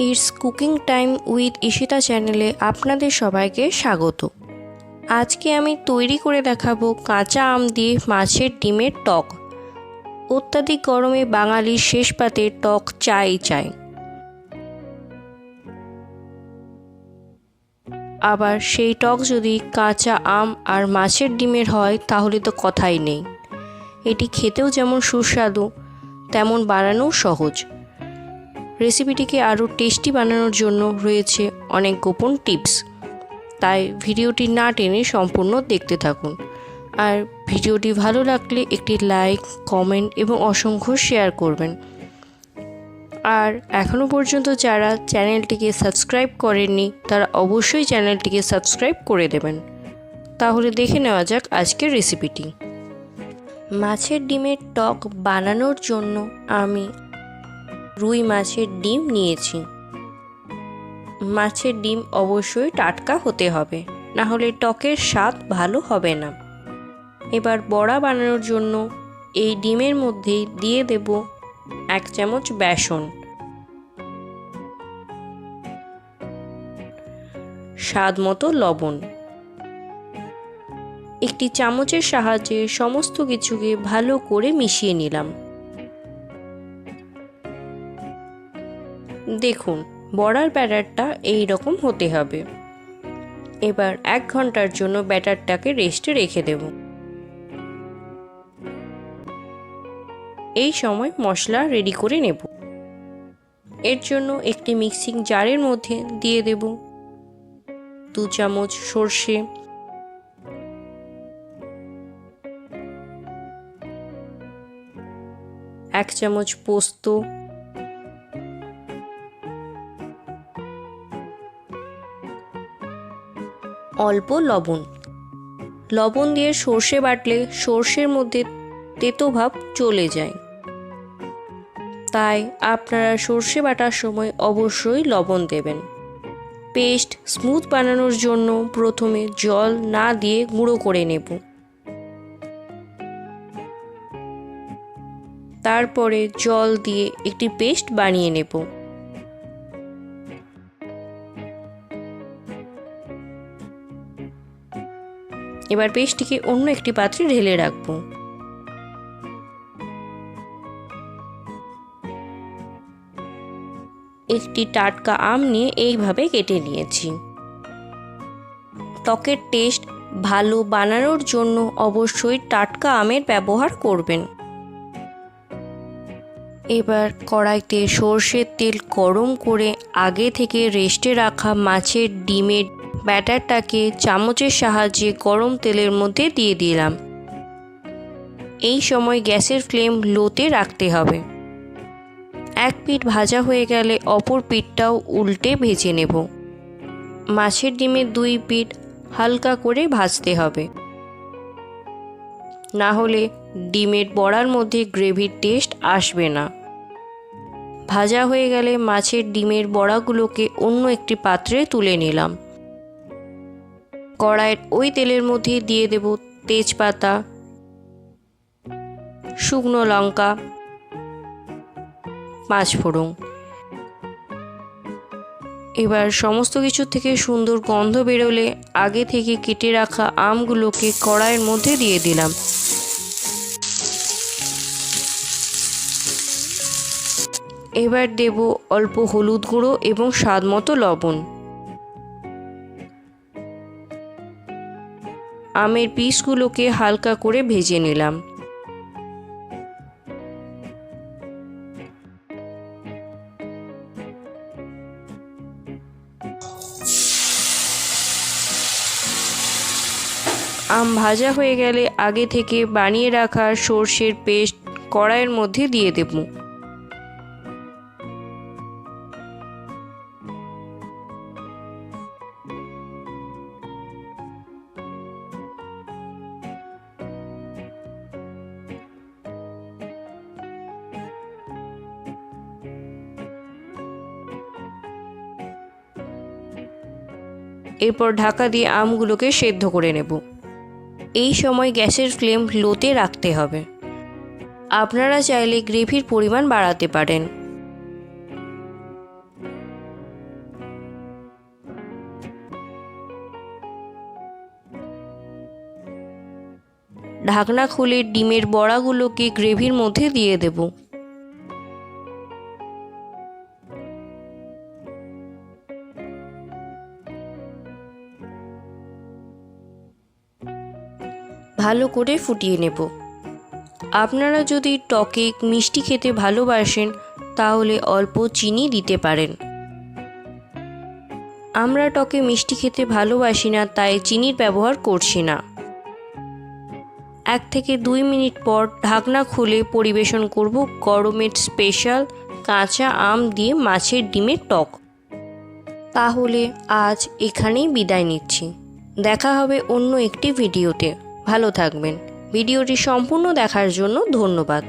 It's cooking time with Ishita চ্যানেলে আপনাদের সবাইকে স্বাগত। আজকে আমি তৈরি করে দেখাবো কাঁচা আম দিয়ে মাছের ডিমের টক। অত্যাধিক গরমে বাঙালির শেষ পাতে টক চাই। আবার সেই টক যদি কাঁচা আম আর মাছের ডিমের হয় তাহলে তো কথাই নেই। এটি খেতেও যেমন সুস্বাদু তেমন বানানোও সহজ। রেসিপিটিকে আরও টেস্টি বানানোর জন্য রয়েছে অনেক গোপন টিপস, তাই ভিডিওটি না টেনে সম্পূর্ণ দেখতে থাকুন। আর ভিডিওটি ভালো লাগলে একটি লাইক, কমেন্ট এবং অসংখ্য শেয়ার করবেন। আর এখনও পর্যন্ত যারা চ্যানেলটিকে সাবস্ক্রাইব করেননি তারা অবশ্যই চ্যানেলটিকে সাবস্ক্রাইব করে দেবেন। তাহলে দেখে নেওয়া যাক আজকের রেসিপিটি। মাছের ডিমের টক বানানোর জন্য আমি রুই মাছের ডিম নিয়েছি। মাছের ডিম অবশ্যই টাটকা হতে হবে, না হলে টকের স্বাদ ভালো হবে না। এবার বড়া বানানোর জন্য এই ডিমের মধ্যে দিয়ে দেব 1 চামচ বেসন, স্বাদ মতো লবণ। একটি চামচের সাহায্যে সমস্ত কিছুকে ভালো করে মিশিয়ে নিলাম। দেখুন, বড়ার ব্যাটারটা এই রকম হতে হবে। এবার 1 ঘন্টার জন্য ব্যাটারটাকে রেস্টে রেখে দেব। এই সময় মশলা রেডি করে নেব। এর জন্য একটি মিক্সিং জারের মধ্যে দিয়ে দেব 2 চামচ সর্ষে, 1 চামচ পোস্ত, অল্প লবণ দিয়ে সর্ষে বাটলে সর্ষের মধ্যে তেতো ভাব চলে যায়, তাই আপনারা সর্ষে বাটার সময় অবশ্যই লবণ দেবেন। পেস্ট স্মুথ বানানোর জন্য প্রথমে জল না দিয়ে গুঁড়ো করে নেব। তারপরে জল দিয়ে একটি পেস্ট বানিয়ে নেব। এবার পেস্টটিকে অন্য একটি পাত্রে ঢেলে রাখব। একটি টাটকা আম নিয়ে এইভাবে কেটে নিয়েছি। টকের টেস্ট ভালো বানানোর জন্য অবশ্যই টাটকা আমের ব্যবহার করবেন। এবার কড়াইতে সর্ষের তেল গরম করে আগে থেকে রেস্টে রাখা মাছের ডিমের ব্যাটারটাকে চামচের সাহায্যে গরম তেলের মধ্যে দিয়ে দিলাম। এই সময় গ্যাসের ফ্লেম লোতে রাখতে হবে। এক পিঠ ভাজা হয়ে গেলে অপর পিঠটাও উল্টে ভেজে নেব। মাছের ডিমের 2 পিঠ হালকা করে ভাজতে হবে, না হলে ডিমের বড়ার মধ্যে গ্রেভির টেস্ট আসবে না। ভাজা হয়ে গেলে মাছের ডিমের বড়াগুলোকে অন্য একটি পাত্রে তুলে নিলাম। কড়াইয়ের ওই তেলের মধ্যে দিয়ে দেব তেজপাতা, শুকনো লঙ্কা, 5 ফোড়ন। এবার সমস্ত কিছু থেকে সুন্দর গন্ধ বেরোলে আগে থেকে কেটে রাখা আমগুলোকে কড়াইয়ের মধ্যে দিয়ে দিলাম। এবার দেব অল্প হলুদ গুঁড়ো এবং স্বাদ মতো লবণ। আমের পিসগুলোকে হালকা করে ভেজে নিলাম। আম ভাজা হয়ে গেলে আগে থেকে বানিয়ে রাখা সর্ষের পেস্ট কড়াইয়ের মধ্যে দিয়ে দেব। এরপর ঢাকা দিয়ে আমগুলোকে সেদ্ধ করে নেব। এই সময় গ্যাসের ফ্লেম লোতে রাখতে হবে। আপনারা চাইলে গ্রেভির পরিমাণ বাড়াতে পারেন। ঢাকনা খুলে ডিমের বড়াগুলোকে গ্রেভির মধ্যে দিয়ে দেব। ভালো করে ফুটিয়ে নেব। আপনারা যদি টকে মিষ্টি খেতে ভালোবাসেন তাহলে অল্প চিনি দিতে পারেন। আমরা টকে মিষ্টি খেতে ভালোবাসি না, তাই চিনির ব্যবহার করছি না। 1 থেকে 2 মিনিট পর ঢাকনা খুলে পরিবেশন করব গরমের স্পেশাল কাঁচা আম দিয়ে মাছের ডিমের টক। তাহলে আজ এখানেই বিদায় নিচ্ছি। দেখা হবে অন্য একটি ভিডিওতে। ভালো থাকবেন। ভিডিওটি সম্পূর্ণ দেখার জন্য ধন্যবাদ।